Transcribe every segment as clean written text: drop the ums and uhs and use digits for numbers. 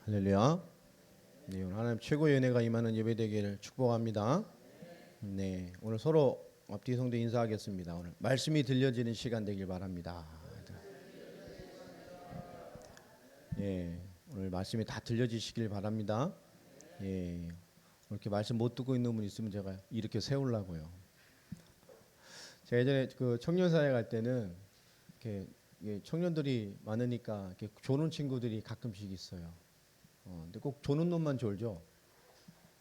할렐루야. 네, 오늘 하나님 최고의 은혜가 임하는 예배 되기를 축복합니다. 네, 오늘 서로 앞뒤 성도 인사하겠습니다. 오늘 말씀이 들려지는 시간 되길 바랍니다. 예, 오늘 말씀이 다 들려지시길 바랍니다. 예, 오늘 이렇게 말씀 못 듣고 있는 분 있으면 제가 이렇게 세우려고요. 제가 예전에 그 청년사회 갈 때는 이렇게 청년들이 많으니까 이렇게 조는 친구들이 가끔씩 있어요. 근데 꼭 조는 놈만 졸죠.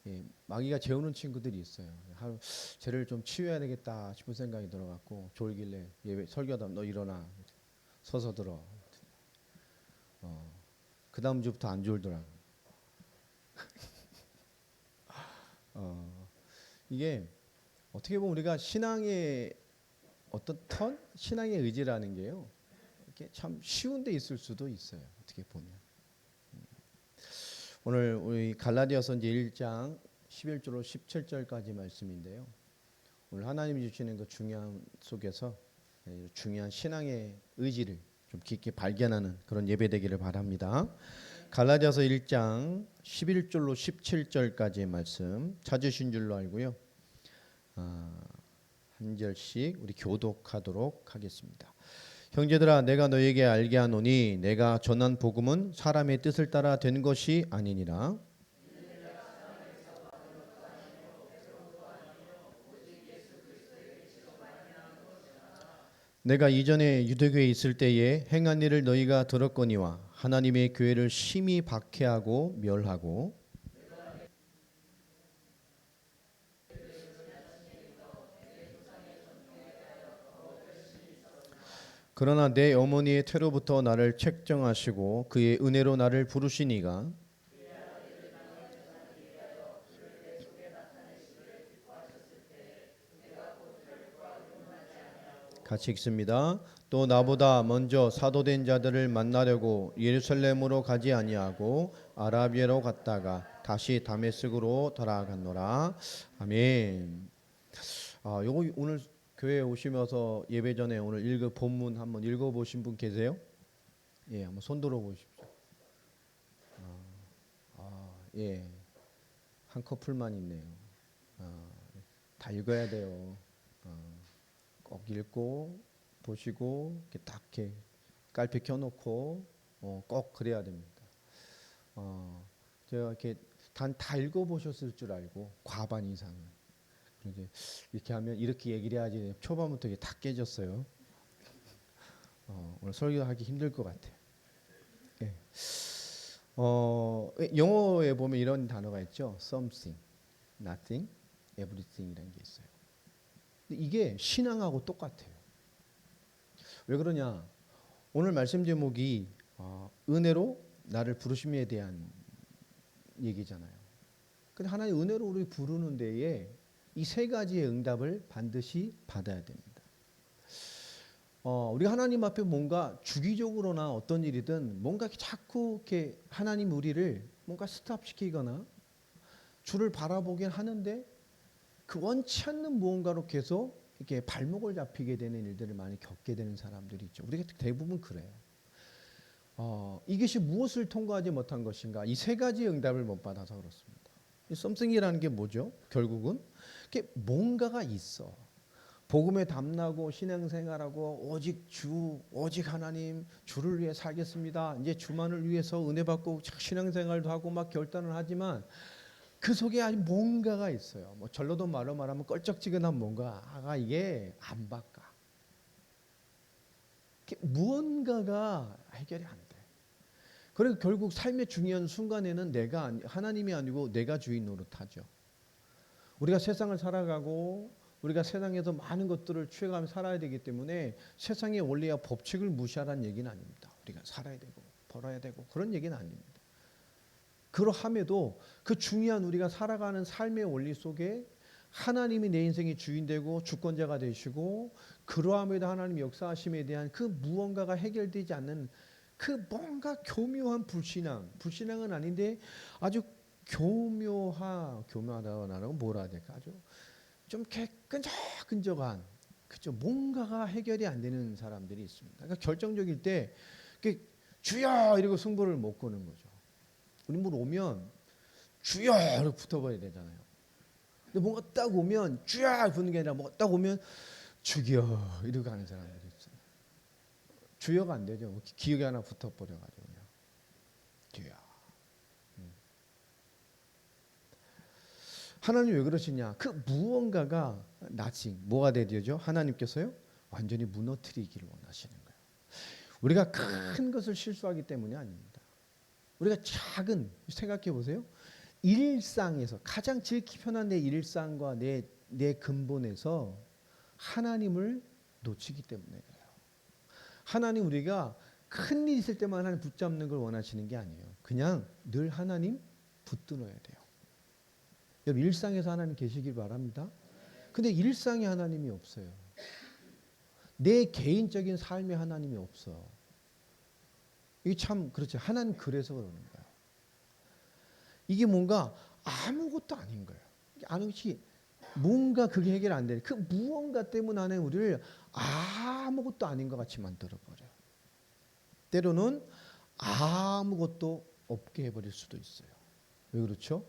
예, 마귀가 재우는 친구들이 있어요. 하루 쟤를 좀 치유해야 되겠다 싶은 생각이 들어갖고 졸길래 예배 설교하다 너 일어나 서서 들어. 그 다음 주부터 안 졸더라고. 이게 어떻게 보면 우리가 신앙의 어떤 신앙의 의지라는 게요. 이렇게 참 쉬운 데 있을 수도 있어요. 어떻게 보면. 오늘 우리 갈라디아서 이제 1장 11절로 17절까지 말씀인데요. 오늘 하나님이 주시는 그 중요한 속에서 중요한 신앙의 의지를 좀 깊게 발견하는 그런 예배 되기를 바랍니다. 갈라디아서 1장 11절로 17절까지의 말씀 찾으신 줄로 알고요. 한 절씩 우리 교독하도록 하겠습니다. 형제들아 내가 너에게 알게 하노니 내가 전한 복음은 사람의 뜻을 따라 된 것이 아니니라. 내가 이전에 유대교에 있을 때에 행한 일을 너희가 들었거니와 하나님의 교회를 심히 박해하고 멸하고 그러나 내 어머니의 태로부터 나를 책정하시고 그의 은혜로 나를 부르시니가 같이 읽습니다. 또 나보다 먼저 사도된 자들을 만나려고 예루살렘으로 가지 아니하고 아라비아로 갔다가 다시 다메섹으로 돌아갔노라. 아멘. 요거 오늘 교회에 오시면서 예배 전에 오늘 읽은 본문 한번 읽어보신 분 계세요? 예, 한번 손 들어 보십시오. 예, 한 커플만 있네요. 다 읽어야 돼요. 꼭 읽고 보시고 이렇게 딱 이렇게 깔피 켜놓고 꼭 그래야 됩니다. 제가 이렇게 다 읽어보셨을 줄 알고 과반 이상은 이제 이렇게 하면 이렇게 얘기를 해야지 초반부터 이게 다 깨졌어요. 오늘 설교하기 힘들 것 같아요. 예. 영어에 보면 이런 단어가 있죠. Something, nothing, everything이라는 게 있어요. 근데 이게 신앙하고 똑같아요. 왜 그러냐? 오늘 말씀 제목이 은혜로 나를 부르심에 대한 얘기잖아요. 근데 하나님 은혜로 우리 부르는 데에 이 세 가지의 응답을 반드시 받아야 됩니다. 우리가 하나님 앞에 뭔가 주기적으로나 어떤 일이든 뭔가 자꾸 이렇게 하나님 우리를 뭔가 스탑시키거나 주를 바라보긴 하는데 그 원치 않는 무언가로 계속 이렇게 발목을 잡히게 되는 일들을 많이 겪게 되는 사람들이 있죠. 우리가 대부분 그래요. 이것이 무엇을 통과하지 못한 것인가? 이 세 가지의 응답을 못 받아서 그렇습니다. 이 썸씽이라는 게 뭐죠? 결국은 이게 뭔가가 있어. 복음에 담나고 신앙생활하고 오직 주, 오직 하나님, 주를 위해 살겠습니다. 이제 주만을 위해서 은혜 받고 신앙생활도 하고 막 결단을 하지만 그 속에 아직 뭔가가 있어요. 뭐 전라도 말로 말하면 껄쩍지근한 뭔가가 이게 안 바꿔. 무언가가 해결이 안 돼. 그래서 결국 삶의 중요한 순간에는 하나님이 아니고 내가 주인 노릇하죠. 우리가 세상을 살아가고 우리가 세상에서 많은 것들을 취해가며 살아야 되기 때문에 세상의 원리와 법칙을 무시하라는 얘기는 아닙니다. 우리가 살아야 되고 벌어야 되고 그런 얘기는 아닙니다. 그러함에도 그 중요한 우리가 살아가는 삶의 원리 속에 하나님이 내 인생의 주인 되고 주권자가 되시고 그러함에도 하나님 역사하심에 대한 그 무언가가 해결되지 않는 그 뭔가 교묘한 불신앙은 아닌데 아주 교묘하다고 뭐라 해야 될까? 아주 좀 끈적끈적한 그죠? 뭔가가 해결이 안 되는 사람들이 있습니다. 그러니까 결정적일 때 주여 이러고 승부를 못 거는 거죠. 우리 물 오면 주여 이렇게 붙어버려야 되잖아요. 근데 뭔가 딱 오면 주여 붙는 게 아니라 뭔가 딱 오면 주여 이러고 가는 사람들이 있어요. 주여가 안 되죠. 기억이 하나 붙어버려가지고 그냥 주여. 하나님 왜 그러시냐? 그 무언가가 나징 뭐가 되죠? 하나님께서요 완전히 무너뜨리기를 원하시는 거예요. 우리가 큰 것을 실수하기 때문이 아닙니다. 우리가 작은 생각해 보세요. 일상에서 가장 제일 편한 내 일상과 내 근본에서 하나님을 놓치기 때문에 그래요. 하나님 우리가 큰 일 있을 때만 하나님 붙잡는 걸 원하시는 게 아니에요. 그냥 늘 하나님 붙들어야 돼요. 여러분 일상에서 하나님 계시길 바랍니다. 근데 일상에 하나님이 없어요. 내 개인적인 삶에 하나님이 없어. 이게 참 그렇죠. 하나님 그래서 그러는 거예요. 이게 뭔가 아무것도 아닌 거예요. 아무것이 뭔가 그게 해결 안 되는 그 무언가 때문 안에 우리를 아무것도 아닌 것 같이 만들어 버려요. 때로는 아무것도 없게 해버릴 수도 있어요. 왜 그렇죠?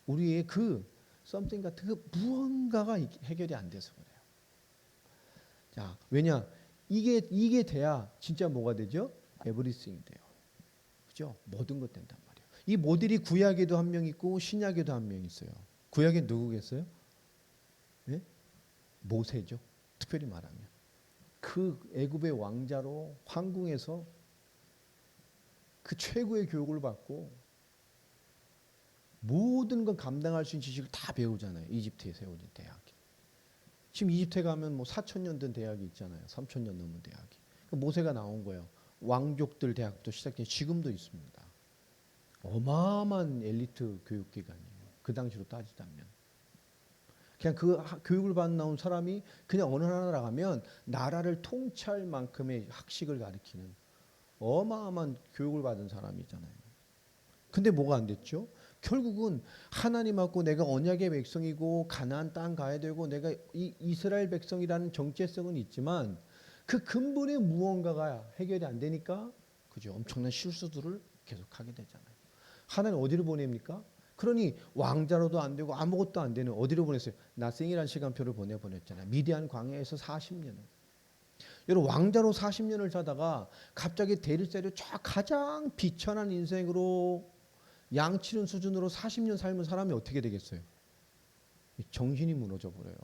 우리의 그 something 같은 그 무언가가 해결이 안 돼서 그래요. 자, 왜냐? 이게 돼야 진짜 뭐가 되죠? everything 돼요. 그죠? 모든 것 된단 말이에요. 이 모델이 구약에도 한 명 있고 신약에도 한 명 있어요. 구약엔 누구겠어요? 네? 모세죠. 특별히 말하면 그 애굽의 왕자로 황궁에서 그 최고의 교육을 받고 모든 건 감당할 수 있는 지식을 다 배우잖아요. 이집트에 세워진 대학이. 지금 이집트에 가면 뭐 4,000년 된 대학이 있잖아요. 3,000년 넘은 대학이. 모세가 나온 거예요. 왕족들 대학도 시작해 지금도 있습니다. 어마어마한 엘리트 교육기관이에요. 그 당시로 따지자면. 그냥 그 교육을 받아 나온 사람이 그냥 어느 나라 가면 나라를 통치할 만큼의 학식을 가르치는 어마어마한 교육을 받은 사람이잖아요. 근데 뭐가 안 됐죠? 결국은 하나님하고 내가 언약의 백성이고 가나안 땅 가야 되고 내가 이스라엘 백성이라는 정체성은 있지만 그 근본의 무언가가 해결이 안 되니까 그죠? 엄청난 실수들을 계속하게 되잖아요. 하나님 어디로 보냅니까? 그러니 왕자로도 안 되고 아무것도 안 되는 어디로 보냈어요? 나생이라는 시간표를 보냈잖아요. 미디안 광야에서 40년을. 여러분 왕자로 40년을 사다가 갑자기 대리세를 쫙 가장 비천한 인생으로 양치는 수준으로 40년 삶은 사람이 어떻게 되겠어요? 정신이 무너져 버려요.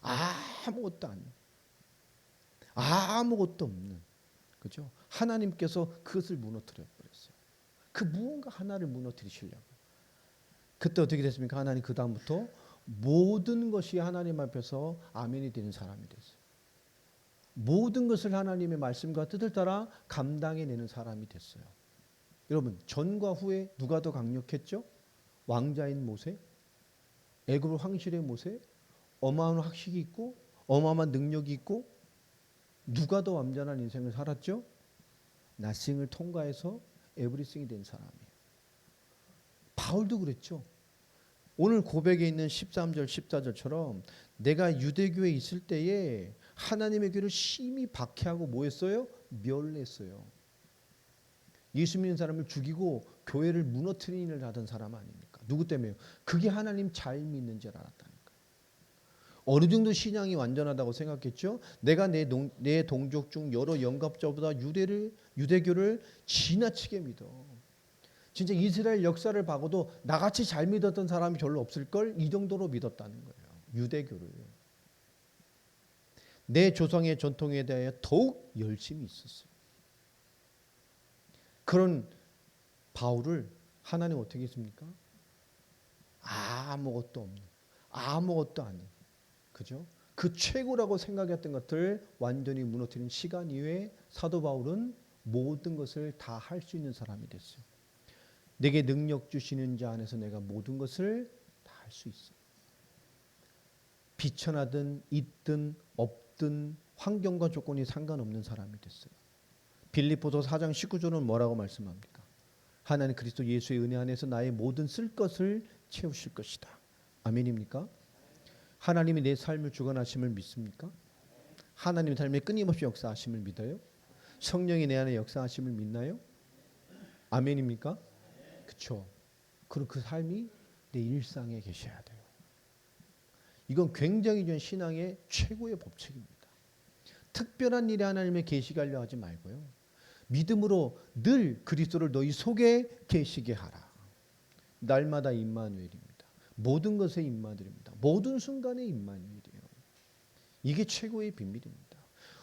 아무것도 아닌, 아무것도 없는, 그죠? 하나님께서 그것을 무너뜨려 버렸어요. 그 무언가 하나를 무너뜨리시려고. 그때 어떻게 됐습니까? 하나님 그 다음부터 모든 것이 하나님 앞에서 아멘이 되는 사람이 됐어요. 모든 것을 하나님의 말씀과 뜻을 따라 감당해내는 사람이 됐어요. 여러분 전과 후에 누가 더 강력했죠? 왕자인 모세, 애굽 황실의 모세, 어마어마한 학식이 있고 어마어마한 능력이 있고 누가 더 완전한 인생을 살았죠? 나싱을 통과해서 에브리싱이 된 사람이에요. 바울도 그랬죠. 오늘 고백에 있는 13절 14절처럼 내가 유대교에 있을 때에 하나님의 교를 심히 박해하고 뭐 했어요? 멸했어요. 예수 믿는 사람을 죽이고 교회를 무너뜨리는 일을 하던 사람 아닙니까? 누구 때문에요? 그게 하나님 잘 믿는 줄 알았다니까. 어느 정도 신앙이 완전하다고 생각했죠? 내가 내 동족 중 여러 영갑자보다 유대교를 지나치게 믿어. 진짜 이스라엘 역사를 봐도 나같이 잘 믿었던 사람이 별로 없을걸? 이 정도로 믿었다는 거예요. 유대교를. 내 조상의 전통에 대해 더욱 열심히 있었어요. 그런 바울을 하나님 어떻게 했습니까? 아무것도 없는, 아무것도 아닌, 그죠? 그 최고라고 생각했던 것들 완전히 무너뜨린 시간 이후에 사도 바울은 모든 것을 다 할 수 있는 사람이 됐어요. 내게 능력 주시는 자 안에서 내가 모든 것을 다 할 수 있어. 비천하든 있든 없든 환경과 조건이 상관없는 사람이 됐어요. 빌립보서 4장 19절은 뭐라고 말씀합니까? 하나님 그리스도 예수의 은혜 안에서 나의 모든 쓸 것을 채우실 것이다. 아멘입니까? 하나님이 내 삶을 주관하심을 믿습니까? 하나님의 삶에 끊임없이 역사하심을 믿어요? 성령이 내 안에 역사하심을 믿나요? 아멘입니까? 그렇죠. 그리고 그 삶이 내 일상에 계셔야 돼요. 이건 굉장히 전 신앙의 최고의 법칙입니다. 특별한 일에 하나님의 계시가 하려 하지 말고요. 믿음으로 늘 그리스도를 너희 속에 계시게 하라. 날마다 임마누엘입니다. 모든 것에 임마누엘입니다. 모든 순간에 임마누엘이에요. 이게 최고의 비밀입니다.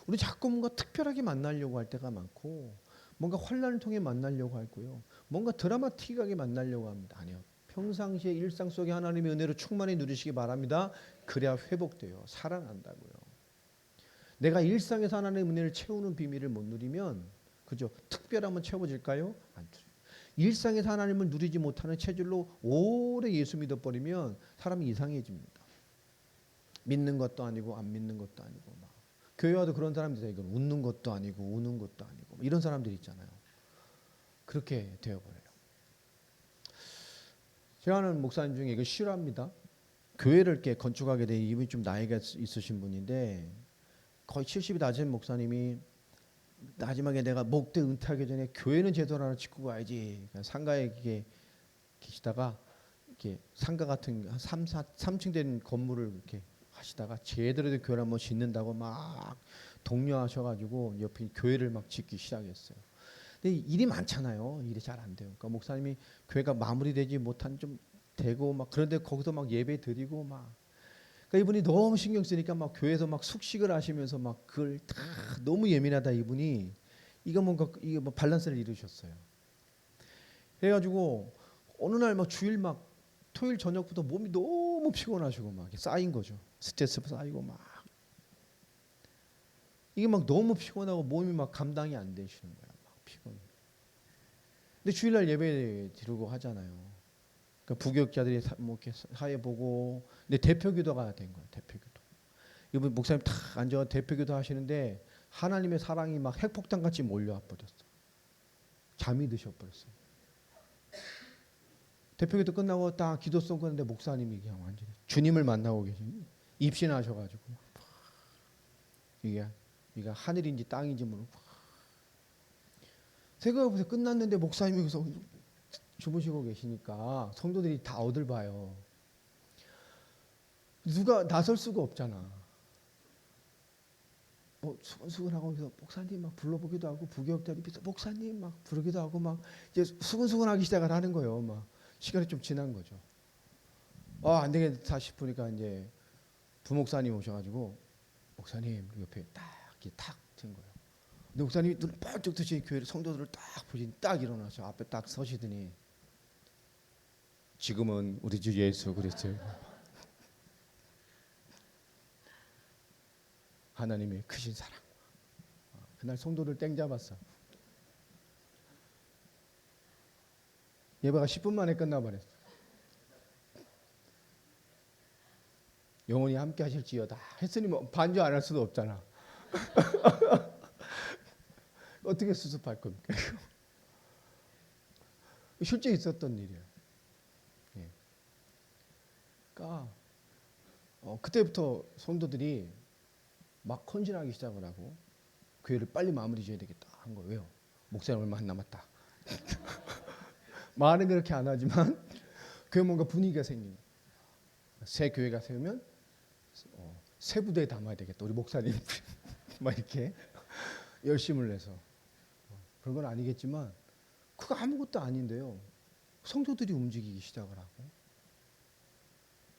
우리 자꾸 뭔가 특별하게 만나려고 할 때가 많고 뭔가 환란을 통해 만나려고 하고요. 뭔가 드라마틱하게 만나려고 합니다. 아니요. 평상시에 일상 속에 하나님의 은혜로 충만히 누리시기 바랍니다. 그래야 회복돼요. 살아난다고요. 내가 일상에서 하나님의 은혜를 채우는 비밀을 못 누리면 그죠? 특별하면 채워질까요? 안 돼요. 일상에서 하나님을 누리지 못하는 체질로 오래 예수 믿어버리면 사람이 이상해집니다. 믿는 것도 아니고 안 믿는 것도 아니고 막 교회 와도 그런 사람들이 이건 웃는 것도 아니고 우는 것도 아니고 이런 사람들이 있잖아요. 그렇게 되어버려요. 제가 아는 목사님 중에 이거 싫어합니다. 교회를 이렇게 건축하게 된 이분이 좀 나이가 있으신 분인데 거의 70이 낮은 목사님이 마지막에 내가 목대 은퇴하기 전에 교회는 제대로 하나 짓고 가야지. 그러니까 상가에 이렇게 계시다가 이렇게 상가 같은 한 3층 된 건물을 이렇게 하시다가 제대로 된 교회를 한번 짓는다고 막 독려하셔가지고 옆에 교회를 막 짓기 시작했어요. 근데 일이 많잖아요. 일이 잘 안 돼요. 그러니까 목사님이 교회가 마무리되지 못한 좀 되고 막 그런데 거기서 막 예배 드리고 막 그러니까 이분이 너무 신경 쓰니까 막 교회에서 막 숙식을 하시면서 막 그걸 다 너무 예민하다 이분이 이거 뭔가 이게 뭐 밸런스를 잃으셨어요. 그래가지고 어느 날 막 주일 막 토요일 저녁부터 몸이 너무 피곤하시고 막 쌓인 거죠. 스트레스 쌓이고 막 이게 막 너무 피곤하고 몸이 막 감당이 안 되시는 거야. 막 피곤. 근데 주일날 예배 드리고 하잖아요. 그러니까 부교육자들이 뭐 이렇게 사회 보고 근데 대표기도가 된 거예요. 대표기도. 이분 목사님 탁 앉아 대표기도 하시는데 하나님의 사랑이 막 핵폭탄 같이 몰려와 버렸어. 잠이 드셔 버렸어요. 대표기도 끝나고 딱 기도송 끊는데 목사님이 그냥 완전히 주님을 만나고 계신 입신하셔가지고 이게 하늘인지 땅인지 모르고 생각해보세요. 끝났는데 목사님이 여기서 주무시고 계시니까 성도들이 다 어딜 봐요. 누가 나설 수가 없잖아. 뭐 수근수근하고 그래서 목사님 막 불러보기도 하고 부교육자들이 목사님 막 부르기도 하고 막 이제 수근수근하기 시작을 하는 거예요. 막 시간이 좀 지난 거죠. 안 되겠다 싶으니까 이제 부목사님 오셔가지고 목사님 옆에 딱 이렇게 탁튼 거예요. 근데 목사님이 눈을 펄쩍 뜨시니 교회 성도들을 딱 보시니 딱 일어나서 앞에 딱 서시더니 지금은 우리 주 예수 그리스도 하나님의 크신 사랑. 그날 성도를 땡 잡았어. 예배가 10분 만에 끝나버렸어. 영원히 함께 하실지어다 했으니 뭐 반주 안 할 수도 없잖아. 어떻게 수습할 겁니까? 실제 있었던 일이에요. 예. 그러니까 그때부터 성도들이 막 헌신하기 시작을 하고 교회를 빨리 마무리 지어야 되겠다 한 거예요. 왜요? 목사님 얼마 안 남았다. 말은 그렇게 안 하지만 교회 뭔가 분위기가 생긴 거예요. 새 교회가 세우면 새 부대에 담아야 되겠다. 우리 목사님 막 이렇게 열심을 내서 그런 건 아니겠지만 그거 아무것도 아닌데요. 성도들이 움직이기 시작을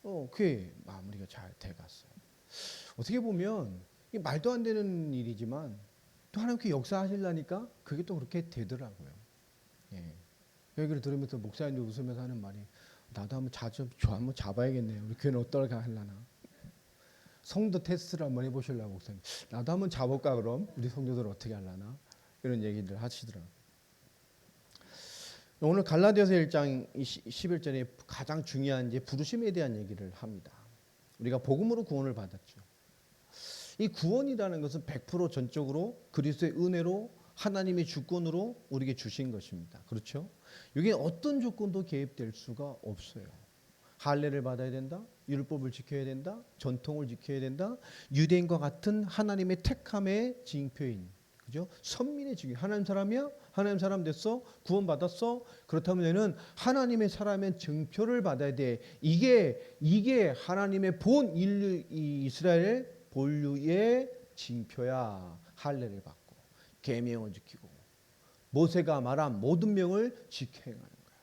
하고 교회 마무리가 잘 돼갔어요. 어떻게 보면 이게 말도 안 되는 일이지만 또 하나님께 역사하시려니까 그게 또 그렇게 되더라고요. 예. 얘기를 들으면서 목사님도 웃으면서 하는 말이 나도 한번 한번 잡아야겠네요. 우리 교회는 어떨까 하려나. 성도 테스트를 한번 해보시려고 목사님. 나도 한번 잡을까 그럼 우리 성도들 어떻게 하려나 이런 얘기를 하시더라고요. 오늘 갈라디아서 1장 11절에 가장 중요한 이제 부르심에 대한 얘기를 합니다. 우리가 복음으로 구원을 받았죠. 이 구원이라는 것은 100% 전적으로 그리스도의 은혜로 하나님의 주권으로 우리에게 주신 것입니다. 그렇죠? 여기에 어떤 조건도 개입될 수가 없어요. 할례를 받아야 된다. 율법을 지켜야 된다. 전통을 지켜야 된다. 유대인과 같은 하나님의 택함의 징표인 그죠? 선민의 직위. 하나님 사람이야? 하나님 사람 됐어? 구원받았어? 그렇다면 얘는 하나님의 사람의 증표를 받아야 돼. 이게 하나님의 본 인류 이스라엘 본류의 징표야. 할례를 받고 계명을 지키고 모세가 말한 모든 명을 지켜 행하는 거야.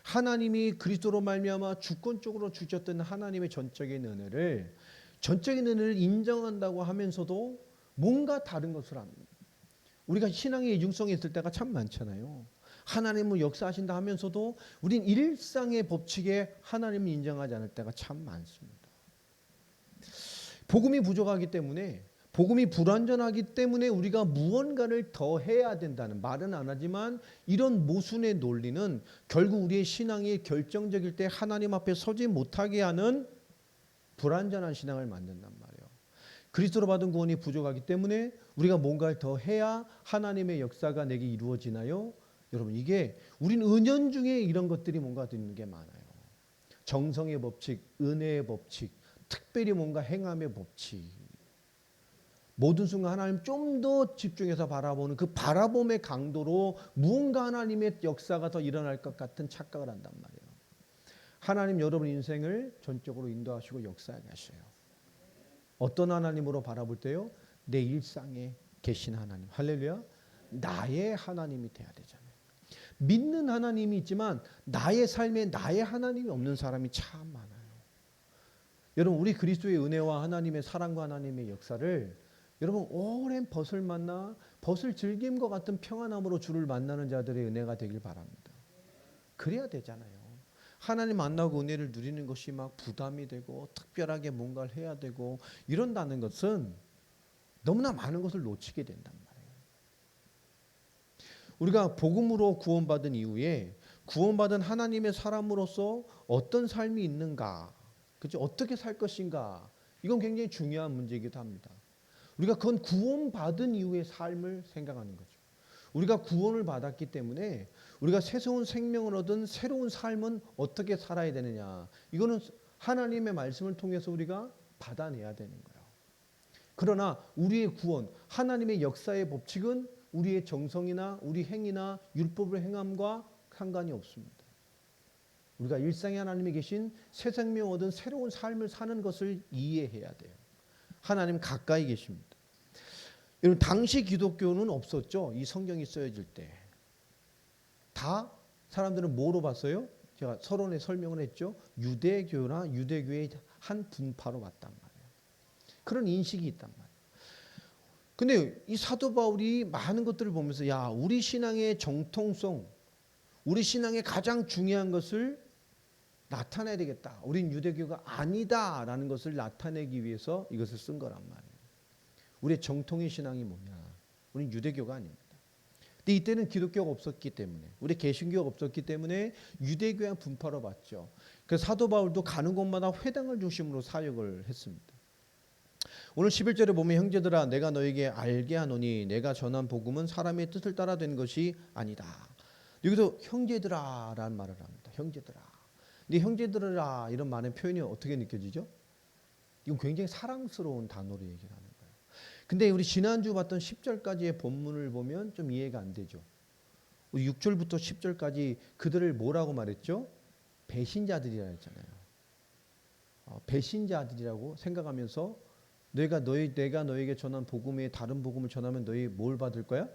하나님이 그리스도로 말미암아 주권적으로 주셨던 하나님의 전적인 은혜를 인정한다고 하면서도 뭔가 다른 것을 합니다. 우리가 신앙의 이중성이 있을 때가 참 많잖아요. 하나님은 역사하신다 하면서도 우린 일상의 법칙에 하나님을 인정하지 않을 때가 참 많습니다. 복음이 부족하기 때문에, 복음이 불완전하기 때문에 우리가 무언가를 더 해야 된다는 말은 안 하지만 이런 모순의 논리는 결국 우리의 신앙이 결정적일 때 하나님 앞에 서지 못하게 하는 불완전한 신앙을 만든단 말이에요. 그리스도로 받은 구원이 부족하기 때문에 우리가 뭔가를 더 해야 하나님의 역사가 내게 이루어지나요? 여러분, 이게 우리는 은연중에 이런 것들이 뭔가 있는 게 많아요. 정성의 법칙, 은혜의 법칙, 특별히 뭔가 행함의 법칙. 모든 순간 하나님 좀 더 집중해서 바라보는 그 바라봄의 강도로 무언가 하나님의 역사가 더 일어날 것 같은 착각을 한단 말이에요. 하나님 여러분 인생을 전적으로 인도하시고 역사하게 하셔요. 어떤 하나님으로 바라볼 때요? 내 일상에 계신 하나님. 할렐루야. 나의 하나님이 돼야 되잖아요. 믿는 하나님이 있지만 나의 삶에 나의 하나님이 없는 사람이 참 많아요. 여러분, 우리 그리스도의 은혜와 하나님의 사랑과 하나님의 역사를 여러분 오랜 벗을 만나 벗을 즐김과 같은 평안함으로 주를 만나는 자들의 은혜가 되길 바랍니다. 그래야 되잖아요. 하나님 만나고 은혜를 누리는 것이 막 부담이 되고 특별하게 뭔가를 해야 되고 이런다는 것은 너무나 많은 것을 놓치게 된단 말이에요. 우리가 복음으로 구원받은 이후에 구원받은 하나님의 사람으로서 어떤 삶이 있는가, 그렇죠? 어떻게 살 것인가, 이건 굉장히 중요한 문제이기도 합니다. 우리가 그건 구원받은 이후의 삶을 생각하는 거죠. 우리가 구원을 받았기 때문에 우리가 새로운 생명을 얻은 새로운 삶은 어떻게 살아야 되느냐, 이거는 하나님의 말씀을 통해서 우리가 받아내야 되는 거예요. 그러나 우리의 구원, 하나님의 역사의 법칙은 우리의 정성이나 우리 행위나 율법을 행함과 상관이 없습니다. 우리가 일상에 하나님이 계신 새 생명 얻은 새로운 삶을 사는 것을 이해해야 돼요. 하나님 가까이 계십니다. 여러분, 당시 기독교는 없었죠. 이 성경이 쓰여질 때. 다 사람들은 뭐로 봤어요? 제가 서론에 설명을 했죠. 유대교나 유대교의 한 분파로 봤단 말이에요. 그런 인식이 있단 말이에요. 근데 이 사도 바울이 많은 것들을 보면서 야, 우리 신앙의 정통성, 우리 신앙의 가장 중요한 것을 나타내야 되겠다. 우린 유대교가 아니다라는 것을 나타내기 위해서 이것을 쓴 거란 말이에요. 우리의 정통의 신앙이 뭐냐? 우린 유대교가 아닙니다. 근데 이때는 기독교가 없었기 때문에, 우리 개신교가 없었기 때문에 유대교의 분파로 봤죠. 그래서 사도 바울도 가는 곳마다 회당을 중심으로 사역을 했습니다. 오늘 11절에 보면 형제들아 내가 너에게 알게 하노니 내가 전한 복음은 사람의 뜻을 따라 된 것이 아니다. 여기서 형제들아라는 말을 합니다. 형제들아. 근데 형제들아 이런 말의 표현이 어떻게 느껴지죠? 이건 굉장히 사랑스러운 단어로 얘기를 하는 거예요. 근데 우리 지난주 봤던 10절까지의 본문을 보면 좀 이해가 안 되죠. 우리 6절부터 10절까지 그들을 뭐라고 말했죠? 배신자들이라 했잖아요. 배신자들이라고 생각하면서 내가 너에게 전한 복음에 다른 복음을 전하면 너희 뭘 받을 거야?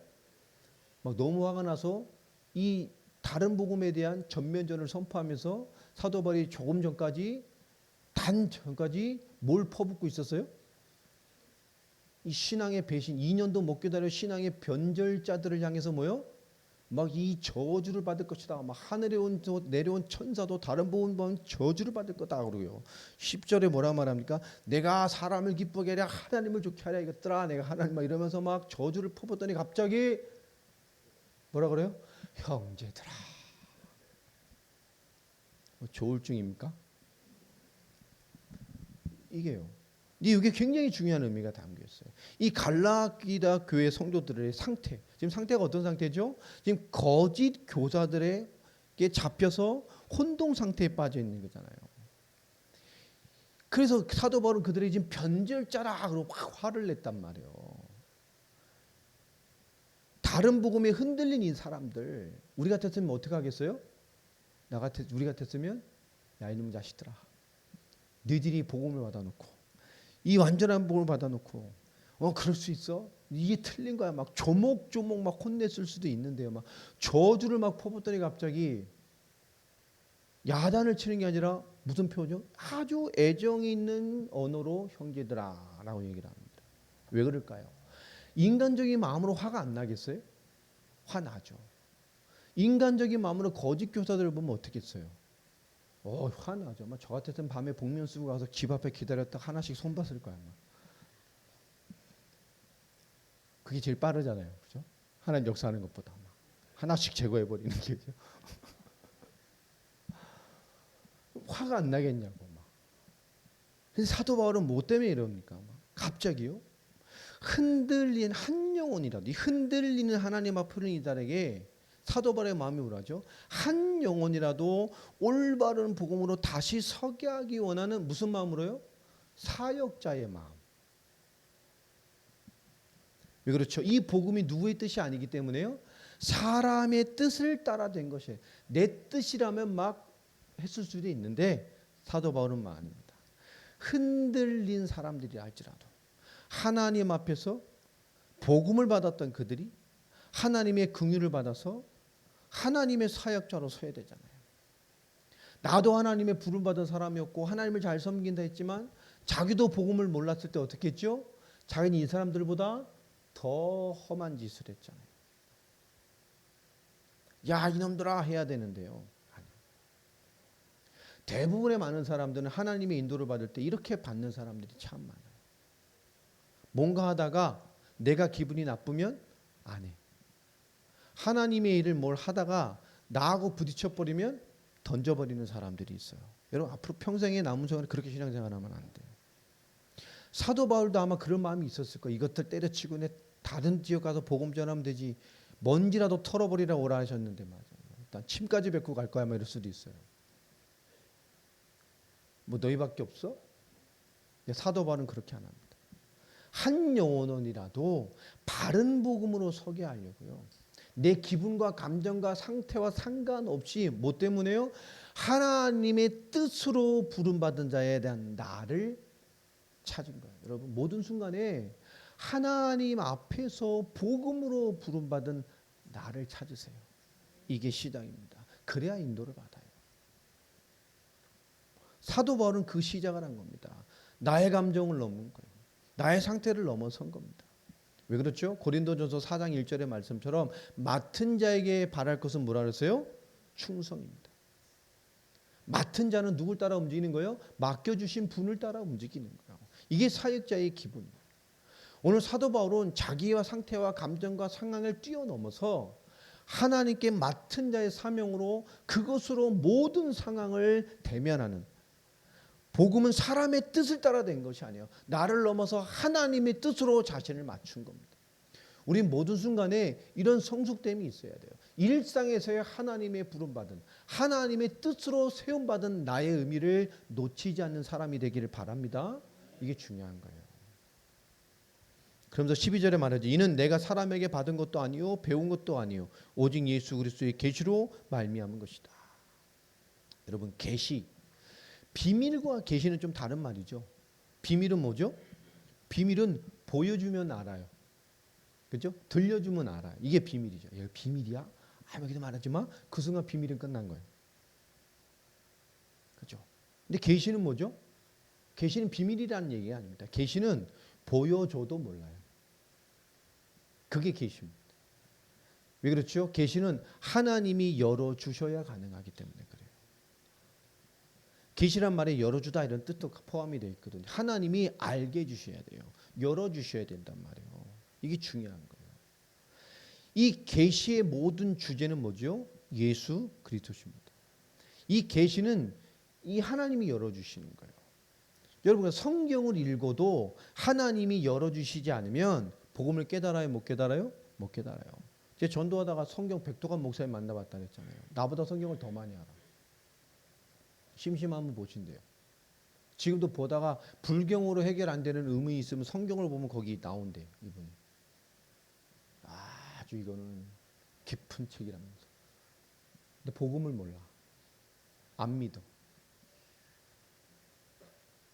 막 너무 화가 나서 이 다른 복음에 대한 전면전을 선포하면서 사도 바울이 조금 전까지 뭘 퍼붓고 있었어요? 이 신앙의 배신, 2년도 못 기다려 신앙의 변절자들을 향해서 뭐요? 막 이 저주를 받을 것이다. 막 하늘에 내려온 천사도 다른 복음 보면 저주를 받을 거다 그러고요. 10절에 뭐라 말합니까? 내가 사람을 기쁘게 하랴 하나님을 좋게 하랴 이것들아 내가 하나님 막 이러면서 막 저주를 퍼붓더니 갑자기 뭐라 그래요? 형제들아. 조울증입니까? 이게요. 이게 굉장히 중요한 의미가 담겨 있어요. 이 갈라디아 교회 성도들의 상태, 지금 상태가 어떤 상태죠? 지금 거짓 교사들에게 잡혀서 혼동 상태에 빠져 있는 거잖아요. 그래서 사도 바울은 그들이 지금 변절자라 그러고 막 화를 냈단 말이에요. 다른 복음에 흔들린 이 사람들, 우리 같았으면 어떻게 하겠어요? 우리 같았으면 야 이놈 자식들아, 너희들이 복음을 받아놓고 이 완전한 복음을 받아놓고 그럴 수 있어? 이게 틀린 거야. 막 조목조목 막 혼냈을 수도 있는데요. 막 저주를 막 퍼붓더니 갑자기 야단을 치는 게 아니라 무슨 표현이요? 아주 애정이 있는 언어로 형제들아 라고 얘기를 합니다. 왜 그럴까요? 인간적인 마음으로 화가 안 나겠어요? 화나죠. 인간적인 마음으로 거짓 교사들을 보면 어떻겠어요? 화나죠. 저 같았으면 밤에 복면 쓰고 가서 집 앞에 기다렸다 하나씩 손봤을 거야. 그게 제일 빠르잖아요. 그죠? 하나님 역사하는 것보다 하나씩 제거해버리는 게. 화가 안 나겠냐고. 그래서 사도 바울은 뭐 때문에 이럽니까? 갑자기요? 흔들린 한 영혼이라도, 이 흔들리는 하나님 앞에 이들에게 사도 바울의 마음이 뭐라죠? 한 영혼이라도 올바른 복음으로 다시 서게 하기 원하는 무슨 마음으로요? 사역자의 마음. 왜 그렇죠? 이 복음이 누구의 뜻이 아니기 때문에요. 사람의 뜻을 따라 된 것이에요. 내 뜻이라면 막 했을 수도 있는데 사도 바울은 아닙니다. 흔들린 사람들이 할지라도 하나님 앞에서 복음을 받았던 그들이 하나님의 긍휼을 받아서 하나님의 사역자로 서야 되잖아요. 나도 하나님의 부름 받은 사람이었고 하나님을 잘 섬긴다 했지만 자기도 복음을 몰랐을 때 어떻게 했죠? 자기는 이 사람들보다 더 험한 짓을 했잖아요. 야 이놈들아 해야 되는데요. 대부분의 많은 사람들은 하나님의 인도를 받을 때 이렇게 받는 사람들이 참 많아요. 뭔가 하다가 내가 기분이 나쁘면 안 해. 하나님의 일을 뭘 하다가 나하고 부딪혀버리면 던져버리는 사람들이 있어요. 여러분 앞으로 평생에 남은 동안 그렇게 신앙생활하면 안 돼요. 사도 바울도 아마 그런 마음이 있었을 거예요. 이것들 때려치고 내 다른 지역 가서 복음 전하면 되지. 먼지라도 털어버리라 오라 하셨는데 맞아요. 일단 침까지 뱉고 갈 거야 이럴 수도 있어요. 너희밖에 없어? 사도 바울은 그렇게 안 합니다. 한 영혼이라도 바른 복음으로 서게 하려고요. 내 기분과 감정과 상태와 상관없이 뭐 때문에요? 하나님의 뜻으로 부름받은 자에 대한 나를 찾은 거예요. 여러분 모든 순간에 하나님 앞에서 복음으로 부름받은 나를 찾으세요. 이게 시작입니다. 그래야 인도를 받아요. 사도 바울은 그 시작을 한 겁니다. 나의 감정을 넘은 거예요. 나의 상태를 넘어선 겁니다. 왜 그렇죠? 고린도전서 4장 1절의 말씀처럼 맡은 자에게 바랄 것은 뭐라 그랬어요? 충성입니다. 맡은 자는 누굴 따라 움직이는 거예요? 맡겨주신 분을 따라 움직이는 거예요. 이게 사역자의 기본이에요. 오늘 사도 바울은 자기와 상태와 감정과 상황을 뛰어넘어서 하나님께 맡은 자의 사명으로 그것으로 모든 상황을 대면하는, 복음은 사람의 뜻을 따라 된 것이 아니에요. 나를 넘어서 하나님의 뜻으로 자신을 맞춘 겁니다. 우린 모든 순간에 이런 성숙됨이 있어야 돼요. 일상에서의 하나님의 부름받은, 하나님의 뜻으로 세움받은 나의 의미를 놓치지 않는 사람이 되기를 바랍니다. 이게 중요한 거예요. 그러면서 12절에 말하죠. 이는 내가 사람에게 받은 것도 아니요 배운 것도 아니요 오직 예수 그리스도의 계시로 말미암은 것이다. 여러분 계시, 비밀과 계시는 좀 다른 말이죠. 비밀은 뭐죠? 비밀은 보여주면 알아요. 그렇죠? 들려주면 알아요. 이게 비밀이죠. 얘 비밀이야? 아무에게도 말하지 마. 그 순간 비밀은 끝난 거예요. 그렇죠? 근데 계시는 뭐죠? 계시는 비밀이라는 얘기가 아닙니다. 계시는 보여줘도 몰라요. 그게 계시입니다. 왜 그렇죠? 계시는 하나님이 열어주셔야 가능하기 때문에 그래요. 계시란 말에 열어주다 이런 뜻도 포함이 되어 있거든요. 하나님이 알게 해주셔야 돼요. 열어주셔야 된단 말이에요. 이게 중요한 거예요. 이 계시의 모든 주제는 뭐죠? 예수 그리스도십니다. 이 계시는 이 하나님이 열어주시는 거예요. 여러분 성경을 읽어도 하나님이 열어주시지 않으면 복음을 깨달아요? 못 깨달아요? 못 깨달아요. 제가 전도하다가 성경 백도관 목사님 만나봤다 그랬잖아요. 나보다 성경을 더 많이 알아. 심심하면 보신대요. 지금도 보다가 불경으로 해결 안 되는 의문이 있으면 성경을 보면 거기 나온대요. 이분이. 아주 이거는 깊은 책이라면서. 근데 복음을 몰라. 안 믿어.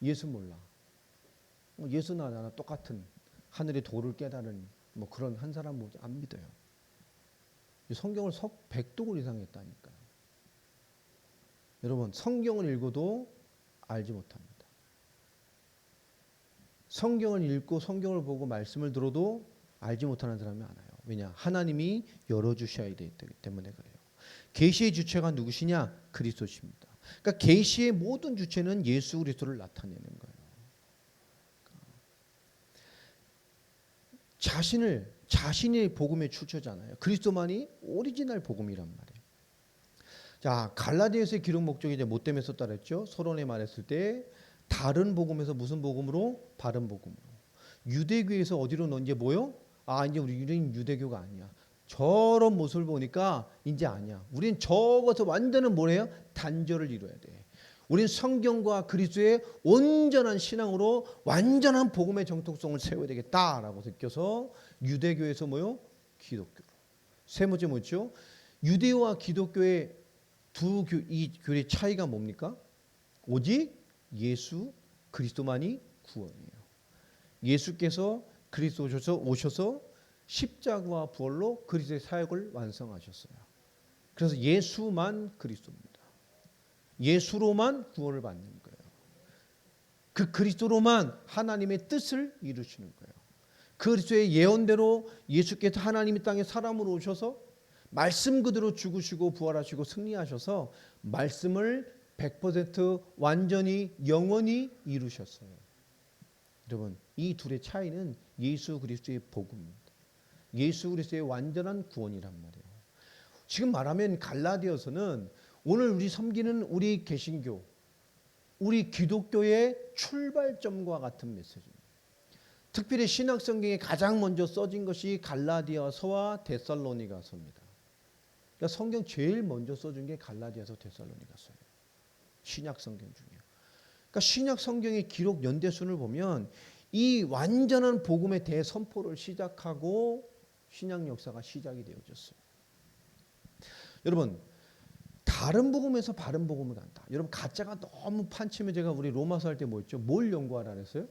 예수 몰라. 예수나 나나 똑같은 하늘의 도를 깨달은 뭐 그런 한 사람 보지 안 믿어요. 성경을 백독을 이상 했다니까요. 여러분, 성경을 읽어도 알지 못합니다. 성경을 읽고 성경을 보고 말씀을 들어도 알지 못하는 사람이 많아요. 왜냐? 하나님이 열어주셔야 되기 때문에 그래요. 계시의 주체가 누구시냐? 그리스도십니다. 그러니까 계시의 모든 주체는 예수 그리스도를 나타내는 거예요. 자신이 복음의 출처잖아요. 그리스도만이 오리지널 복음이란 말이에요. 자, 갈라디아서의 기록 목적이 이제 뭐 때문에 썼다 그랬죠? 서론에 말했을 때 다른 복음에서 무슨 복음으로? 바른 복음으로. 유대교에서 어디로 넣은 게 뭐요? 이제 우리는 유대교가 아니야. 저런 모습을 보니까 이제 아니야. 우린 적어서 완전한 뭐래요? 단절을 이루어야 돼. 우린 성경과 그리스도의 온전한 신앙으로 완전한 복음의 정통성을 세워야 되겠다라고 느껴서 유대교에서 뭐요? 기독교로. 세 번째 뭐죠? 유대와 기독교의 이 교의 차이가 뭡니까? 오직 예수 그리스도만이 구원이에요. 예수께서 그리스도 오셔서 십자가와 부활로 그리스도의 사역을 완성하셨어요. 그래서 예수만 그리스도입니다. 예수로만 구원을 받는 거예요. 그 그리스도로만 하나님의 뜻을 이루시는 거예요. 그리스도의 예언대로 예수께서 하나님의 땅에 사람으로 오셔서 말씀 그대로 죽으시고 부활하시고 승리하셔서 말씀을 100% 완전히 영원히 이루셨어요. 여러분, 이 둘의 차이는 예수 그리스도의 복음입니다. 예수 그리스도의 완전한 구원이란 말이에요. 지금 말하면 갈라디아서는 오늘 우리 섬기는 우리 개신교, 우리 기독교의 출발점과 같은 메시지입니다. 특별히 신약성경에 가장 먼저 써진 것이 갈라디아서와 데살로니가서입니다. 그러니까 성경 제일 먼저 써준 게 갈라디아서, 데살로니가서예요. 신약성경 중에. 그러니까 신약성경의 기록 연대순을 보면 이 완전한 복음의 대선포를 시작하고 신약 역사가 시작이 되어졌어요. 여러분, 다른 복음에서 바른 복음을 간다. 여러분, 가짜가 너무 판치면 제가 우리 로마서 할 때 뭐 했죠? 뭘 연구하라 그랬어요?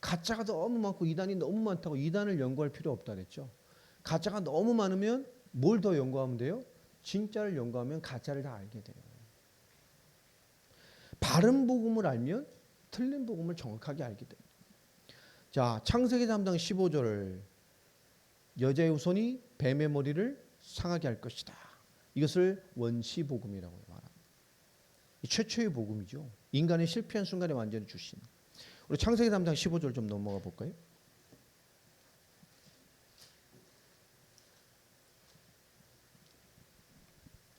가짜가 너무 많고 이단이 너무 많다고 이단을 연구할 필요 없다 그랬죠. 가짜가 너무 많으면 뭘 더 연구하면 돼요? 진짜를 연구하면 가짜를 다 알게 돼요. 바른 복음을 알면 틀린 복음을 정확하게 알게 돼요. 자, 창세기 3장 15절을 여자의 후손이 뱀의 머리를 상하게 할 것이다. 이것을 원시복음이라고 말합니다. 최초의 복음이죠. 인간의 실패한 순간에 완전히 주신. 우리 창세기 3장 15절 좀 넘어가 볼까요?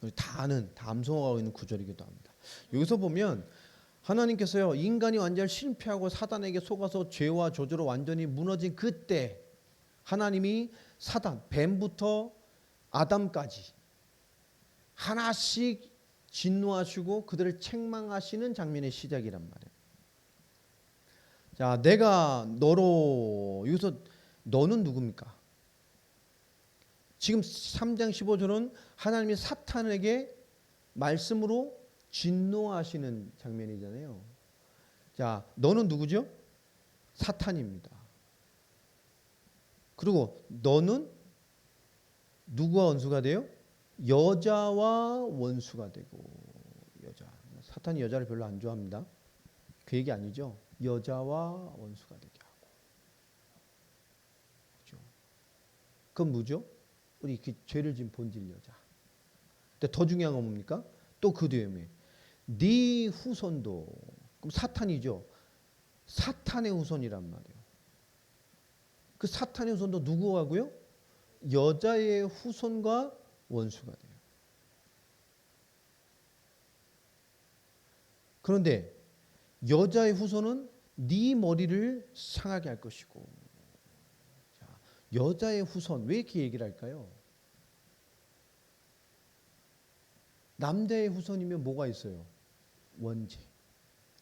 우리 다 아는, 다 암송하고 있는 구절이기도 합니다. 여기서 보면 하나님께서요, 인간이 완전히 실패하고 사단에게 속아서 죄와 저주로 완전히 무너진 그때 하나님이 사단, 뱀부터 아담까지 하나씩 진노하시고 그들을 책망하시는 장면의 시작이란 말이에요. 자, 내가 너로, 여기서 너는 누굽니까? 지금 3장 15절은 하나님이 사탄에게 말씀으로 진노하시는 장면이잖아요. 자, 너는 누구죠? 사탄입니다. 그리고 너는 누구와 원수가 돼요? 여자와 원수가 되고. 여자. 사탄이 여자를 별로 안 좋아합니다. 그 얘기 아니죠. 여자와 원수가 되게 하고. 그죠? 그건 뭐죠? 우리 그 죄를 지은 본질 여자. 근데 더 중요한 건 뭡니까? 또 그 뒤에 네 후손도, 그럼 사탄이죠. 사탄의 후손이란 말이에요. 그 사탄의 후손도 누구하고요? 여자의 후손과 원수가 돼요. 그런데 여자의 후손은 네 머리를 상하게 할 것이고. 자, 여자의 후손, 왜 이렇게 얘기를 할까요? 남자의 후손이면 뭐가 있어요? 원죄.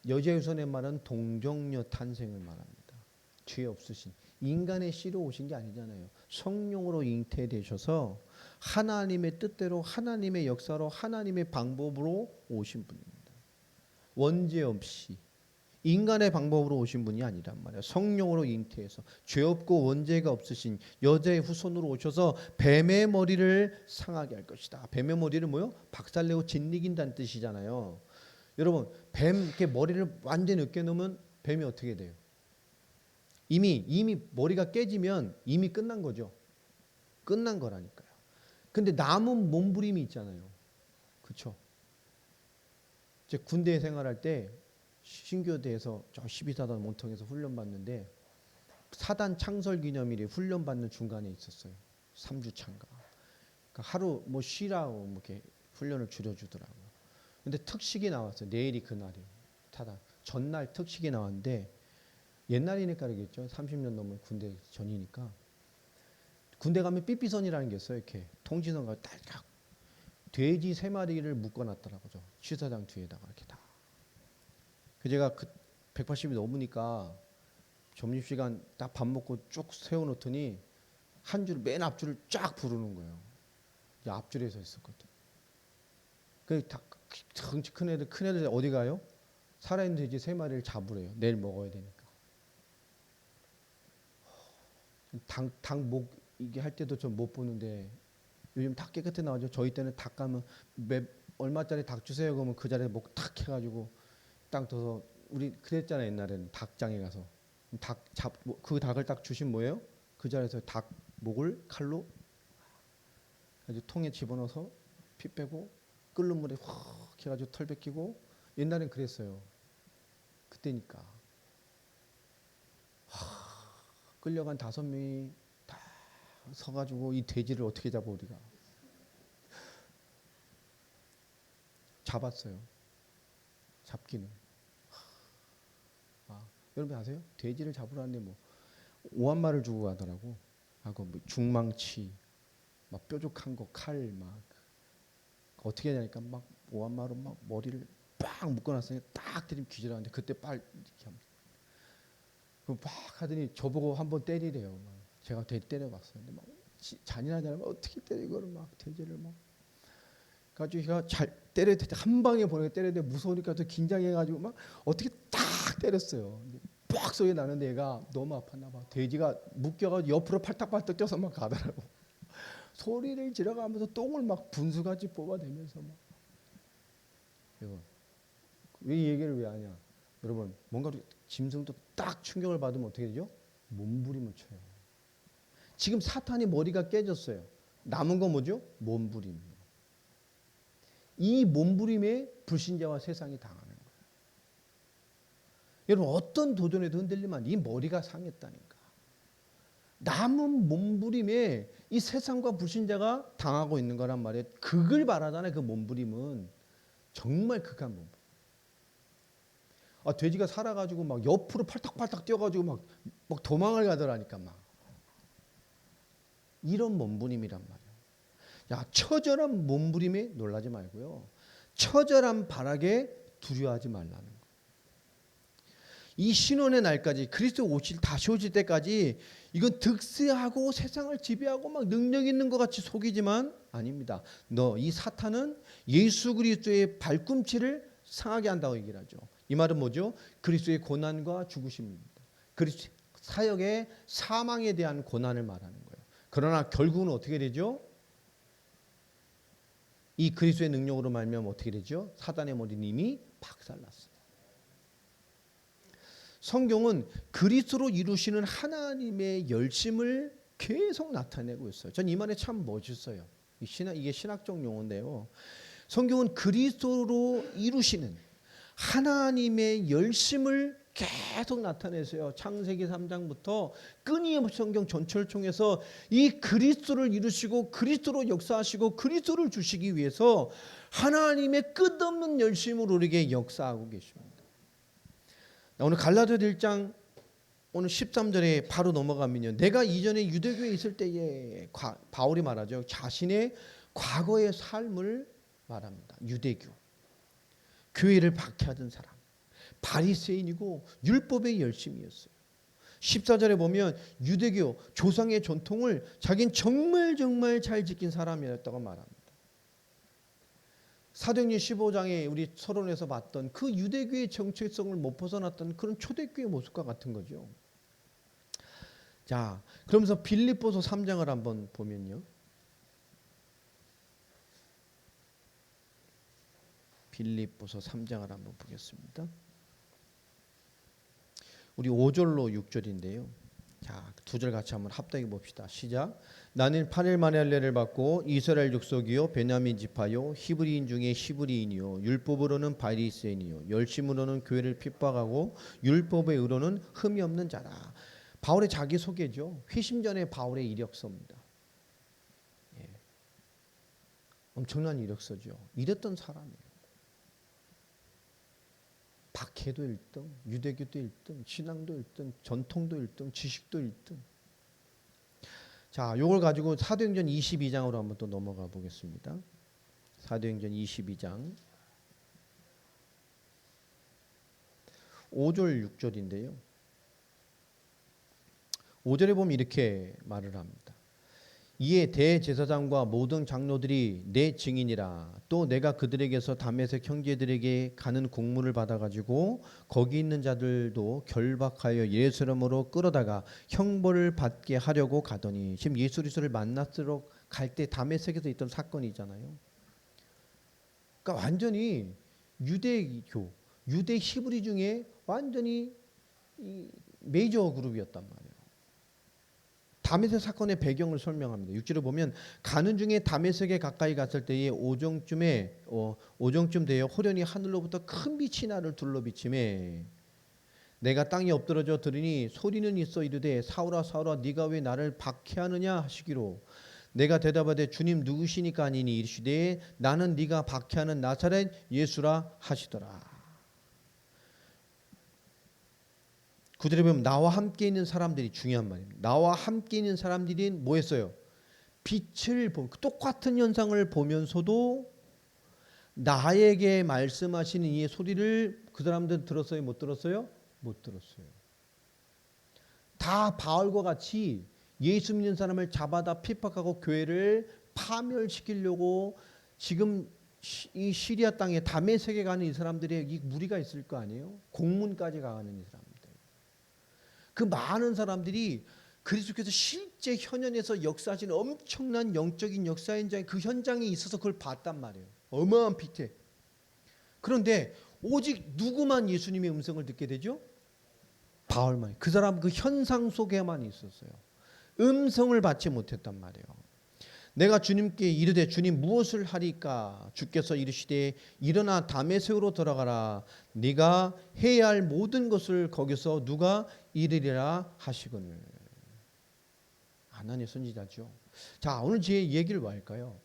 여자의 후손의 말은 동정녀 탄생을 말합니다. 죄 없으신 인간의 씨로 오신 게 아니잖아요. 성령으로 잉태되셔서 하나님의 뜻대로 하나님의 역사로 하나님의 방법으로 오신 분입니다. 원죄 없이 인간의 방법으로 오신 분이 아니란 말이에요. 성령으로 잉태해서 죄 없고 원죄가 없으신 여자의 후손으로 오셔서 뱀의 머리를 상하게 할 것이다. 뱀의 머리를 뭐요? 박살내고 짓이긴다는 뜻이잖아요. 여러분, 뱀 이렇게 머리를 완전히 으깨놓으면 뱀이 어떻게 돼요? 이미 머리가 깨지면 이미 끝난 거죠. 끝난 거라니까요. 근데 남은 몸부림이 있잖아요. 그렇죠? 제 군대 생활할 때 신교대에서 저 12사단 원통에서 훈련 받는데 사단 창설 기념일에 훈련 받는 중간에 있었어요. 3주 참가. 그러니까 하루 뭐 쉬라고 뭐 이렇게 훈련을 줄여주더라고요. 근데 특식이 나왔어요. 내일이 그날이에요. 타다 전날 특식이 나왔는데 옛날이니까 그러겠죠. 30년 넘은 군대 전이니까. 군대 가면 삐삐선이라는 게 있어요. 이렇게 통지선가 딸깍 돼지 3마리를 묶어놨더라고요. 취사장 뒤에다가 이렇게 다. 제가 180이 넘으니까 점심시간 딱 밥 먹고 쭉 세워놓더니 한 줄 맨 앞줄을 쫙 부르는 거예요. 이제 앞줄에 서 있었거든. 그 덩치 큰 애들 어디 가요? 살아있는 돼지 3마리를 잡으래요. 내일 먹어야 되니까. 닭목 이게 할 때도 좀 못 보는데 요즘 닭 깨끗이 나오죠. 저희 때는 닭 가면 얼마짜리 닭 주세요 그러면 그 자리에 목 탁 해가지고 땅 떠서 우리 그랬잖아요. 옛날에는 닭장에 가서 그 닭을 딱 주신 뭐예요? 그 자리에서 닭 목을 칼로 아주 통에 집어넣어서 피 빼고 끓는 물에 확 해가지고 털 벗기고 옛날엔 그랬어요. 그때니까 끌려간 5명이 다 서가지고 이 돼지를 어떻게 잡아 우리가 잡았어요. 잡기는 여러분 아세요? 돼지를 잡으러 왔는데 뭐 오한마를 주고 가더라고. 하고 뭐 중망치 막 뾰족한 거 칼 막 어떻게 하냐니까 막 오한마로 막 머리를 빡 묶어놨으니 딱 때리면 기절하는데 그때 빨리 이렇게 합니다. 그럼 막 하더니 저보고 한번 때리래요. 막 제가 돼지 때려봤어요. 근데 막 잔인하잖아요. 어떻게 때려 이거를 막 돼지를 막 가지고 제가 잘 때려야 돼. 한 방에 보내게 때려야 돼. 무서우니까 또 긴장해가지고 막 어떻게 딱 때렸어요. 빡 소리 나는데 얘가 너무 아팠나 봐. 돼지가 묶여가지고 옆으로 팔딱팔딱 뛰어서 막 가더라고. 소리를 지르가면서 똥을 막 분수같이 뽑아내면서 막. 여러분 왜 이 얘기를 왜 하냐? 여러분 뭔가 짐승도 딱 충격을 받으면 어떻게 되죠? 몸부림을 쳐요. 지금 사탄이 머리가 깨졌어요. 남은 건 뭐죠? 몸부림. 이 몸부림에 불신자와 세상이 당하는 거예요. 여러분 어떤 도전에도 흔들리면 이 머리가 상했다니까. 남은 몸부림에 이 세상과 불신자가 당하고 있는 거란 말이에요. 극을 바라잖아요. 그 몸부림은 정말 극한 몸부림. 돼지가 살아가지고 막 옆으로 팔딱팔딱 뛰어가지고 막 도망을 가더라니까 막. 이런 몸부림이란 말이에요. 야, 처절한 몸부림에 놀라지 말고요. 처절한 발악에 두려워하지 말라는 거예요. 이 신원의 날까지 그리스도 다시 오실 때까지 이건 득세하고 세상을 지배하고 막 능력 있는 것 같이 속이지만 아닙니다. 이 사탄은 예수 그리스도의 발꿈치를 상하게 한다고 얘기를 하죠. 이 말은 뭐죠? 그리스도의 고난과 죽으심입니다. 그리스도 사역의 사망에 대한 고난을 말하는 거예요. 그러나 결국은 어떻게 되죠? 이 그리스도의 능력으로 말미암아 어떻게 되죠? 사단의 머리는 이미 박살났어요. 성경은 그리스도로 이루시는 하나님의 열심을 계속 나타내고 있어요. 전 이 말에 참 멋있어요. 이게 신학적 용어인데요. 성경은 그리스도로 이루시는 하나님의 열심을 계속 나타내세요. 창세기 3장부터 끊임없이 성경 전체를 통해서 이 그리스도를 이루시고 그리스도로 역사하시고 그리스도를 주시기 위해서 하나님의 끝없는 열심으로 우리에게 역사하고 계십니다. 오늘 갈라디아서 1장 오늘 13절에 바로 넘어가면요. 내가 이전에 유대교에 있을 때에 바울이 말하죠. 자신의 과거의 삶을 말합니다. 유대교. 교회를 박해하던 사람. 바리새인이고 율법의 열심이었어요. 14절에 보면 유대교 조상의 전통을 자기는 정말 잘 지킨 사람이었다고 말합니다. 사도행전 15장에 우리 서론에서 봤던 그 유대교의 정체성을 못 벗어났던 그런 초대교회 모습과 같은 거죠. 자, 그러면서 빌립보서 3장을 한번 보면요. 빌립보서 3장을 한번 보겠습니다. 우리 5절로 6절인데요. 자, 두 절 같이 한번 합독해 봅시다. 시작. 나는 8일 만에 할례를 받고 이스라엘 족속이요 베냐민 지파요 히브리인 중에 히브리인이요 율법으로는 바리새인이요 열심으로는 교회를 핍박하고 율법의 의로는 흠이 없는 자라. 바울의 자기 소개죠. 회심 전에 바울의 이력서입니다. 예. 엄청난 이력서죠. 이랬던 사람이에요. 박해도 1등, 유대교도 1등, 신앙도 1등, 전통도 1등, 지식도 1등. 자, 요걸 가지고 사도행전 22장으로 한번 또 넘어가 보겠습니다. 사도행전 22장 5절 6절인데요. 5절에 보면 이렇게 말을 합니다. 이에 대제사장과 모든 장로들이 내 증인이라. 또 내가 그들에게서 다메섹 형제들에게 가는 공문을 받아가지고 거기 있는 자들도 결박하여 예루살렘으로 끌어다가 형벌을 받게 하려고 가더니, 지금 예수 그리스도를 만나러 갈 때 다메섹에서 있던 사건이잖아요. 그러니까 완전히 유대교, 유대 히브리 중에 완전히 이 메이저 그룹이었단 말이에요. 다메섹 사건의 배경을 설명합니다. 6절을 보면 가는 중에 다메섹에 가까이 갔을 때에 오정쯤 되어 호련히 하늘로부터 큰 빛이 나를 둘러 비치매 내가 땅에 엎드러져 들으니 소리는 있어 이르되 사울아 사울아 네가 왜 나를 박해하느냐 하시기로 내가 대답하되 주님 누구시니까 아니니 이르시되 나는 네가 박해하는 나사렛 예수라 하시더라. 구절에 보면 나와 함께 있는 사람들이 중요한 말입니다. 나와 함께 있는 사람들이 뭐 했어요? 빛을 보고 똑같은 현상을 보면서도 나에게 말씀하시는 이 소리를 그 사람들은 들었어요? 못 들었어요? 못 들었어요. 다 바울과 같이 예수 믿는 사람을 잡아다 핍박하고 교회를 파멸시키려고 지금 이 시리아 땅에 다메섹에 가는 이 사람들의 이 무리가 있을 거 아니에요? 공문까지 가는 이 사람. 그 많은 사람들이 그리스도께서 실제 현현에서 역사하시는 엄청난 영적인 역사 현장에 그 현장에 있어서 그걸 봤단 말이에요. 어마어마한 빛에. 그런데 오직 누구만 예수님의 음성을 듣게 되죠? 바울만. 그 사람 그 현상 속에만 있었어요. 음성을 받지 못했단 말이에요. 내가 주님께 이르되 주님 무엇을 하리까? 주께서 이르시되 일어나 다메섹으로 들어가라. 네가 해야 할 모든 것을 거기서 누가 이르리라 하시거늘. 하나님의 선지자죠. 자, 오늘 제 얘기를 뭐 할까요?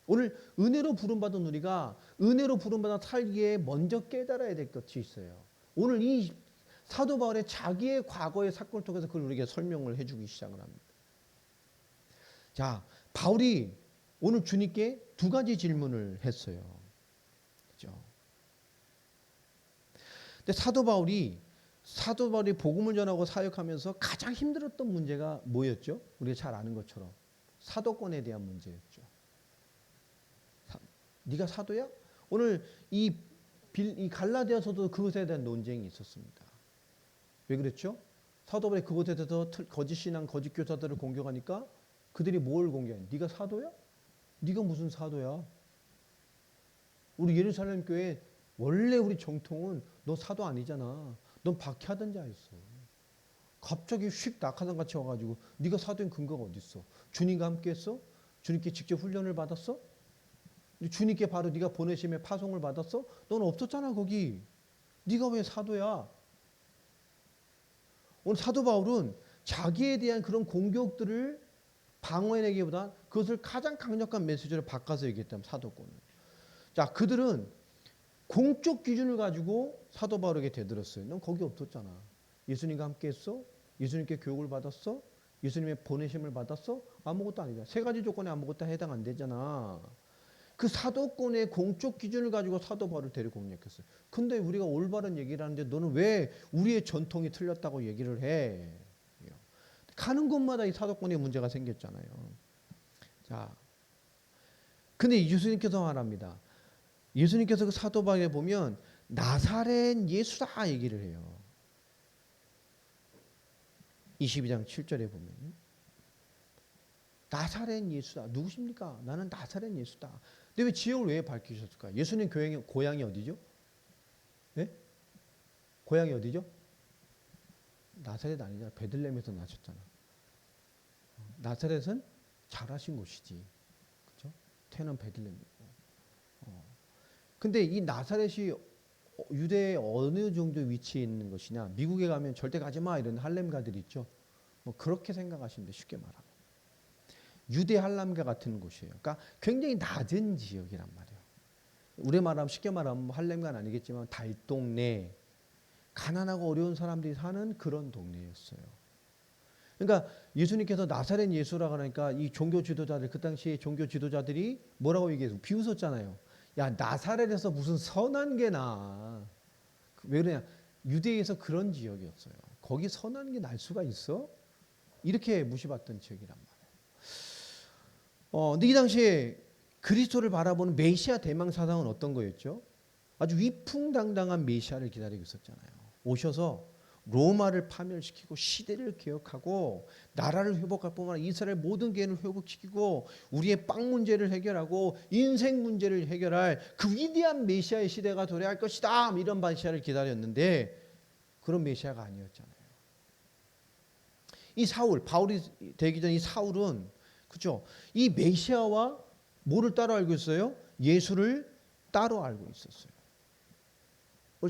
오늘 은혜로 부름받은 우리가 은혜로 부름받아 살기에 먼저 깨달아야 될 것이 있어요. 오늘 이 사도 바울의 자기의 과거의 사건을 통해서 그걸 우리에게 설명을 해주기 시작을 합니다. 자, 바울이 오늘 주님께 두 가지 질문을 했어요. 그렇죠? 근데 사도 바울이 복음을 전하고 사역하면서 가장 힘들었던 문제가 뭐였죠? 우리가 잘 아는 것처럼 사도권에 대한 문제였죠. 네가 사도야? 오늘 이 갈라디아서도 그것에 대한 논쟁이 있었습니다. 왜 그랬죠? 사도 바울이 그것에 대해서 거짓 신앙, 거짓 교사들을 공격하니까 그들이 뭘 공격해? 네가 사도야? 네가 무슨 사도야? 우리 예루살렘 교회 원래 우리 정통은 너 사도 아니잖아. 넌 박해하던 자였어. 갑자기 휙 낙하산같이 와가지고 네가 사도인 근거가 어디 있어? 주님과 함께했어? 주님께 직접 훈련을 받았어? 주님께 바로 네가 보내심의 파송을 받았어? 넌 없었잖아 거기. 네가 왜 사도야? 오늘 사도 바울은 자기에 대한 그런 공격들을 방어해내기보다 그것을 가장 강력한 메시지로 바꿔서 얘기했다면 사도권을. 자, 그들은 공적 기준을 가지고 사도 바울에게 대들었어요. 넌 거기 없었잖아. 예수님과 함께했어? 예수님께 교육을 받았어? 예수님의 보내심을 받았어? 아무것도 아니잖아. 세 가지 조건에 아무것도 해당 안 되잖아. 그 사도권의 공적 기준을 가지고 사도 바울을 데리고 공략했어요. 근데 우리가 올바른 얘기를 하는데 너는 왜 우리의 전통이 틀렸다고 얘기를 해? 가는 곳마다 이 사도권의 문제가 생겼잖아요. 자, 근데 예수님께서 말합니다. 예수님께서 그 사도바울에 보면 나사렛 예수다 얘기를 해요. 22장 7절에 보면 나사렛 예수다. 누구십니까? 나는 나사렛 예수다. 근데 왜 지역을 왜 밝히셨을까? 예수님 고향이 어디죠? 네? 고향이 어디죠? 나사렛 아니잖아. 베들레헴에서 나셨잖아. 나사렛은 자라신 곳이지. 그렇죠? 태는 베들레헴이고. 근데 이 나사렛이 유대의 어느 정도 위치에 있는 것이냐? 미국에 가면 절대 가지 마 이런 할렘가들이 있죠. 뭐 그렇게 생각하시면 돼. 쉽게 말하면. 유대 할렘가 같은 곳이에요. 그러니까 굉장히 낮은 지역이란 말이에요. 우리 말하면 쉽게 말하면 할렘가는 아니겠지만 달동네, 가난하고 어려운 사람들이 사는 그런 동네였어요. 그러니까 예수님께서 나사렛 예수라고 하니까 이 종교 지도자들, 그 당시에 종교 지도자들이 뭐라고 얘기해서 비웃었잖아요. 야, 나사렛에서 무슨 선한 게 나. 왜 그러냐? 유대에서 그런 지역이었어요. 거기 선한 게 날 수가 있어? 이렇게 무시받던 지역이란 말이에요. 근데 이 당시에 그리스도를 바라보는 메시아 대망 사상은 어떤 거였죠? 아주 위풍당당한 메시아를 기다리고 있었잖아요. 오셔서 로마를 파멸시키고 시대를 개혁하고 나라를 회복할 뿐만 아니라 이스라엘 모든 개인을 회복시키고 우리의 빵 문제를 해결하고 인생 문제를 해결할 그 위대한 메시아의 시대가 도래할 것이다. 이런 메시아를 기다렸는데 그런 메시아가 아니었잖아요. 이 사울, 바울이 되기 전 이 사울은 그죠? 이 메시아와 뭐를 따로 알고 있어요? 예수를 따로 알고 있었어요.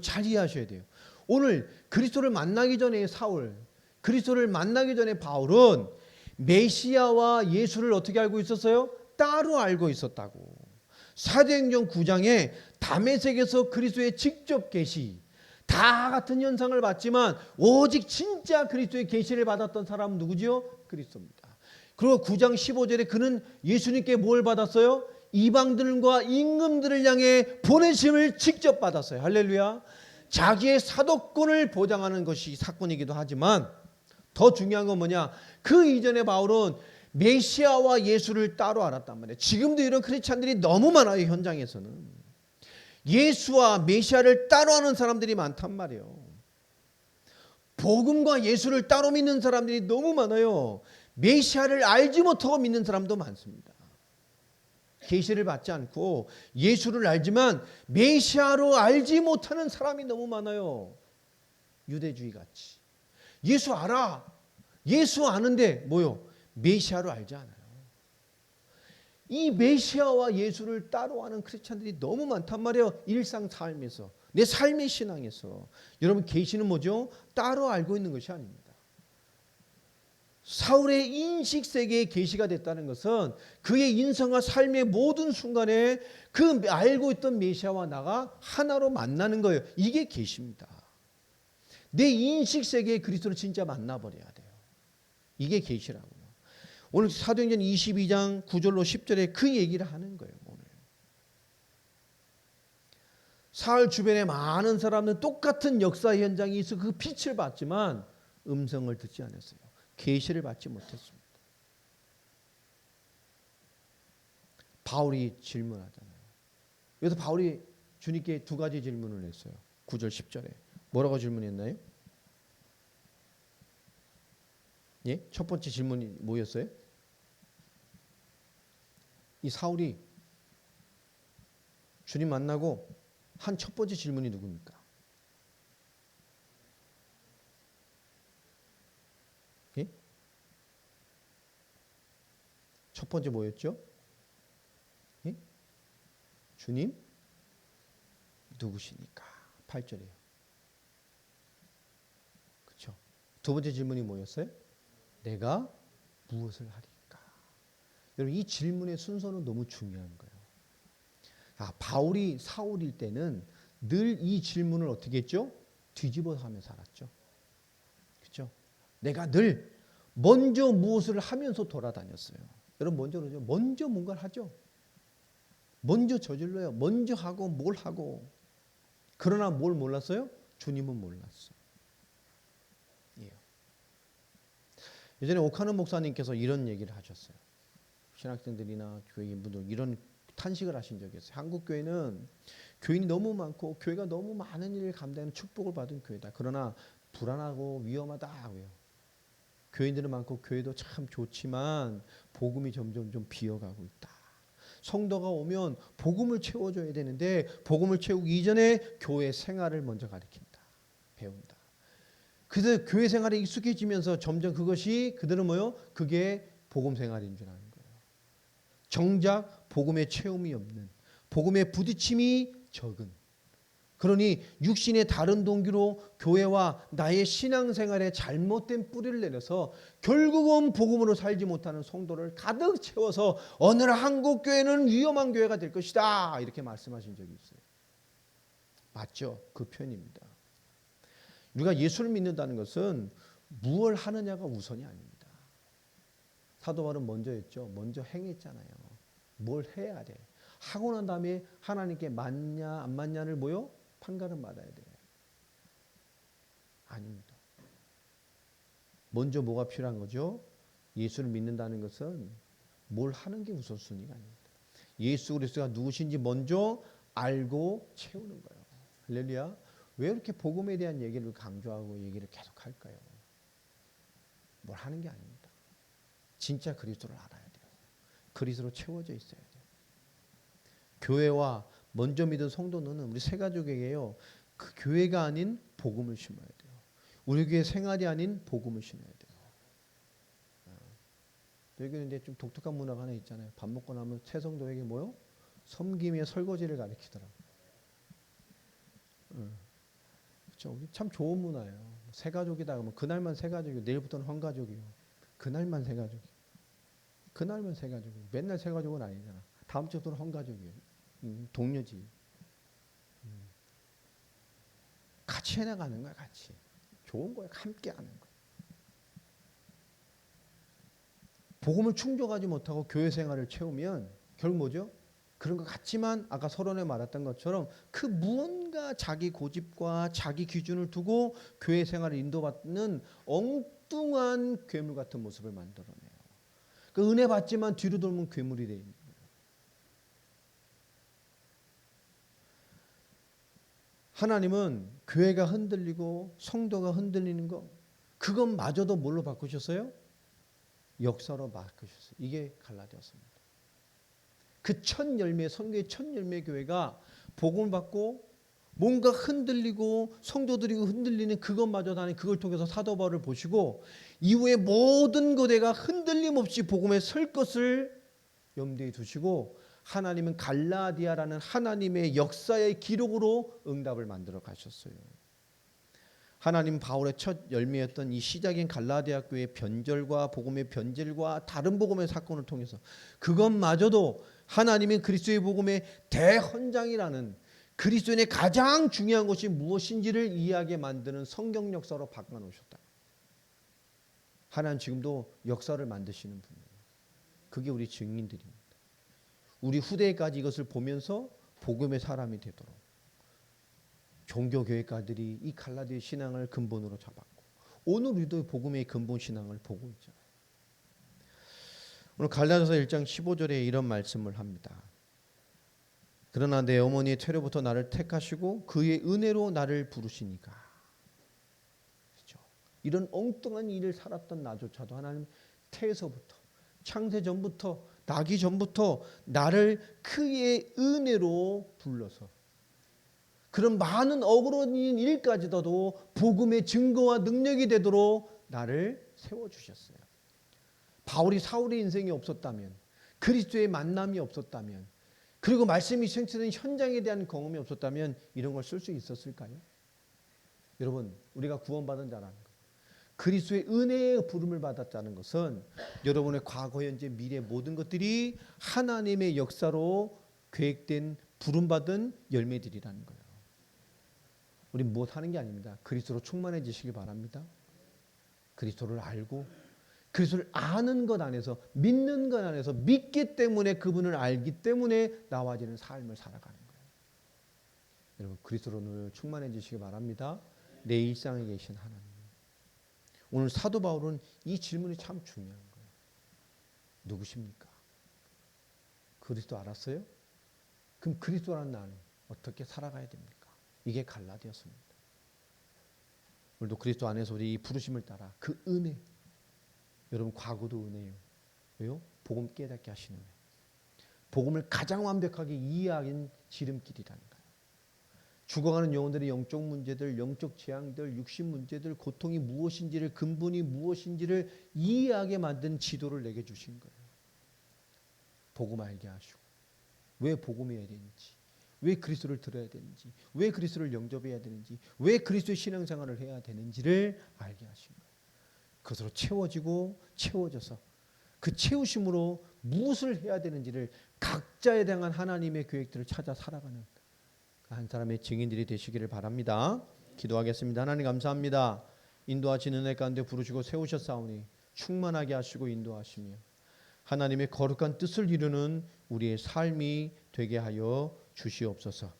잘 이해하셔야 돼요. 오늘 그리스도를 만나기 전에 사울, 그리스도를 만나기 전에 바울은 메시아와 예수를 어떻게 알고 있었어요? 따로 알고 있었다고. 사도행전 9장에 다메섹에서 그리스도의 직접 계시, 다 같은 현상을 봤지만 오직 진짜 그리스도의 계시를 받았던 사람은 누구지요? 그리스도입니다. 그리고 9장 15절에 그는 예수님께 뭘 받았어요? 이방들과 임금들을 향해 보내심을 직접 받았어요. 할렐루야. 자기의 사도권을 보장하는 것이 사건이기도 하지만 더 중요한 건 뭐냐? 그 이전에 바울은 메시아와 예수를 따로 알았단 말이에요. 지금도 이런 크리스찬들이 너무 많아요. 현장에서는. 예수와 메시아를 따로 아는 사람들이 많단 말이에요. 복음과 예수를 따로 믿는 사람들이 너무 많아요. 메시아를 알지 못하고 믿는 사람도 많습니다. 계시를 받지 않고 예수를 알지만 메시아로 알지 못하는 사람이 너무 많아요. 유대주의 같이. 예수 알아. 예수 아는데 뭐요? 메시아로 알지 않아요. 이 메시아와 예수를 따로 아는 크리스찬들이 너무 많단 말이에요. 일상 삶에서. 내 삶의 신앙에서. 여러분 계시는 뭐죠? 따로 알고 있는 것이 아닙니다. 사울의 인식 세계에 계시가 됐다는 것은 그의 인생과 삶의 모든 순간에 그 알고 있던 메시아와 나가 하나로 만나는 거예요. 이게 계시입니다. 내 인식 세계에 그리스도를 진짜 만나버려야 돼요. 이게 계시라고요. 오늘 사도행전 22장 9절로 10절에 그 얘기를 하는 거예요. 오늘 사울 주변에 많은 사람들은 똑같은 역사 현장이 있어 그 빛을 봤지만 음성을 듣지 않았어요. 계시를 받지 못했습니다. 바울이 질문하잖아요. 그래서 바울이 주님께 두 가지 질문을 했어요. 9절 10절에 뭐라고 질문했나요? 예? 첫 번째 질문이 뭐였어요? 이 사울이 주님 만나고 한 첫 번째 질문이 누굽니까? 예? 첫 번째 뭐였죠? 예? 주님 누구시니까? 8절이에요. 그렇죠? 두 번째 질문이 뭐였어요? 내가 무엇을 하리까? 여러분 이 질문의 순서는 너무 중요한 거예요. 바울이 사울일 때는 늘 이 질문을 어떻게 했죠? 뒤집어서 하며 살았죠. 그렇죠? 내가 늘 먼저 무엇을 하면서 돌아다녔어요. 여러분 먼저 그러죠. 먼저 뭔가를 하죠. 먼저 저질러요. 먼저 하고 뭘 하고. 그러나 뭘 몰랐어요? 주님은 몰랐어요. 예. 예전에 오카노 목사님께서 이런 얘기를 하셨어요. 신학생들이나 교인분들 이런 탄식을 하신 적이 있어요. 한국 교회는 교인이 너무 많고 교회가 너무 많은 일을 감당하는 축복을 받은 교회다. 그러나 불안하고 위험하다고요. 교인들은 많고 교회도 참 좋지만 복음이 점점 좀 비어가고 있다. 성도가 오면 복음을 채워줘야 되는데 복음을 채우기 이전에 교회 생활을 먼저 가르친다. 배운다. 그래서 교회 생활에 익숙해지면서 점점 그것이 그들은 뭐요? 그게 복음 생활인 줄 아는 거예요. 정작 복음의 체험이 없는, 복음의 부딪힘이 적은, 그러니 육신의 다른 동기로 교회와 나의 신앙생활에 잘못된 뿌리를 내려서 결국은 복음으로 살지 못하는 성도를 가득 채워서 어느 날 한국 교회는 위험한 교회가 될 것이다 이렇게 말씀하신 적이 있어요. 맞죠? 그 표현입니다. 우리가 예수를 믿는다는 것은 무엇을 하느냐가 우선이 아닙니다. 사도 바울은 먼저 했죠. 먼저 행했잖아요. 뭘 해야 돼. 하고 난 다음에 하나님께 맞냐 안 맞냐를 뭐요? 판가름 받아야 돼. 아닙니다. 먼저 뭐가 필요한 거죠? 예수를 믿는다는 것은 뭘 하는 게 우선순위가 아닙니다. 예수 그리스도가 누구신지 먼저 알고 채우는 거예요. 할렐루야. 왜 이렇게 복음에 대한 얘기를 강조하고 얘기를 계속 할까요? 뭘 하는 게 아닙니다. 진짜 그리스도를 알아야 돼요. 그리스도로 채워져 있어야 돼요. 교회와 먼저 믿은 성도는 우리 새 가족에게요. 그 교회가 아닌 복음을 심어야 돼요. 우리 교회 생활이 아닌 복음을 심어야 돼요. 여기는 이제 좀 독특한 문화가 하나 있잖아요. 밥 먹고 나면 새 성도에게 뭐요? 섬김의 설거지를 가르치더라고요. 그렇죠. 우리 참 좋은 문화예요. 새 가족이다 그러면 그날만 새 가족이고 내일부터는 환 가족이요. 그날만 새 가족이. 그날만 새 가족이. 맨날 새 가족은 아니잖아. 다음 주부터는 환 가족이에요. 동료지. 같이 해나가는 거야, 같이. 좋은 거야, 함께 하는 거야. 복음을 충족하지 못하고 교회 생활을 채우면 결국 뭐죠? 그런 것 같지만 아까 서론에 말했던 것처럼 그 무언가 자기 고집과 자기 기준을 두고 교회 생활을 인도받는 엉뚱한 괴물 같은 모습을 만들어내요. 그 은혜 받지만 뒤로 돌면 괴물이 되어 있는 거예요. 하나님은 교회가 흔들리고 성도가 흔들리는 거 그것마저도 뭘로 바꾸셨어요? 역사로 바꾸셨어요. 이게 갈라디아서입니다. 그 첫 열매, 성교의 첫 열매 교회가 복음을 받고 뭔가 흔들리고 성도들이 흔들리는 그것마저도 아닌 그걸 통해서 사도 바울을 보시고 이후에 모든 교회가 흔들림 없이 복음에 설 것을 염두에 두시고 하나님은 갈라디아라는 하나님의 역사의 기록으로 응답을 만들어 가셨어요. 하나님 바울의 첫 열매였던 이 시작인 갈라디아 교회의 변절과 복음의 변절과 다른 복음의 사건을 통해서 그것마저도 하나님의 그리스도의 복음의 대헌장이라는 그리스도인의 가장 중요한 것이 무엇인지를 이해하게 만드는 성경 역사로 바꿔놓으셨다. 하나님 지금도 역사를 만드시는 분이에요. 그게 우리 증인들입니다. 우리 후대까지 이것을 보면서 복음의 사람이 되도록 종교교회가들이 이 갈라디아 신앙을 근본으로 잡았고 오늘 우리도 복음의 근본 신앙을 보고 있잖아요. 오늘 갈라디아서 1장 15절에 이런 말씀을 합니다. 그러나 내 어머니의 태로부터 나를 택하시고 그의 은혜로 나를 부르시니까. 그렇죠? 이런 엉뚱한 일을 살았던 나조차도 하나님 태에서부터 창세 전부터 나기 전부터 나를 그의 은혜로 불러서 그런 많은 억울한 일까지도 복음의 증거와 능력이 되도록 나를 세워주셨어요. 바울이 사울의 인생이 없었다면 그리스도의 만남이 없었다면 그리고 말씀이 생체된 현장에 대한 경험이 없었다면 이런 걸 쓸 수 있었을까요? 여러분 우리가 구원받은 자라는 것 그리스도의 은혜의 부름을 받았다는 것은 여러분의 과거 현재 미래 모든 것들이 하나님의 역사로 계획된 부름받은 열매들이라는 거예요. 우린 무엇 하는 게 아닙니다. 그리스도로 충만해지시길 바랍니다. 그리스도를 알고 그리스도를 아는 것 안에서 믿는 것 안에서 믿기 때문에 그분을 알기 때문에 나와지는 삶을 살아가는 거예요. 여러분 그리스도로 늘 충만해지시길 바랍니다. 내 일상에 계신 하나님 오늘 사도 바울은 이 질문이 참 중요한 거예요. 누구십니까? 그리스도 알았어요? 그럼 그리스도라는 나는 어떻게 살아가야 됩니까? 이게 갈라디아서입니다. 오늘도 그리스도 안에서 우리 이 부르심을 따라 그 은혜, 여러분 과거도 은혜예요. 왜요? 복음 깨닫게 하시는 은혜. 복음을 가장 완벽하게 이해하는 지름길이라는 거예요. 죽어가는 영혼들의 영적 문제들, 영적 재앙들, 육신 문제들, 고통이 무엇인지를, 근본이 무엇인지를 이해하게 만든 지도를 내게 주신 거예요. 복음 알게 하시고 왜 복음해야 되는지, 왜 그리스도를 들어야 되는지, 왜 그리스도를 영접해야 되는지, 왜 그리스도의 신앙생활을 해야 되는지를 알게 하신 거예요. 그것으로 채워지고 채워져서 그 채우심으로 무엇을 해야 되는지를 각자에 대한 하나님의 계획들을 찾아 살아가는 한 사람의 증인들이 되시기를 바랍니다. 기도하겠습니다. 하나님 감사합니다. 인도하시는 은혜 가운데 부르시고 세우셨사오니 충만하게 하시고 인도하시며 하나님의 거룩한 뜻을 이루는 우리의 삶이 되게 하여 주시옵소서.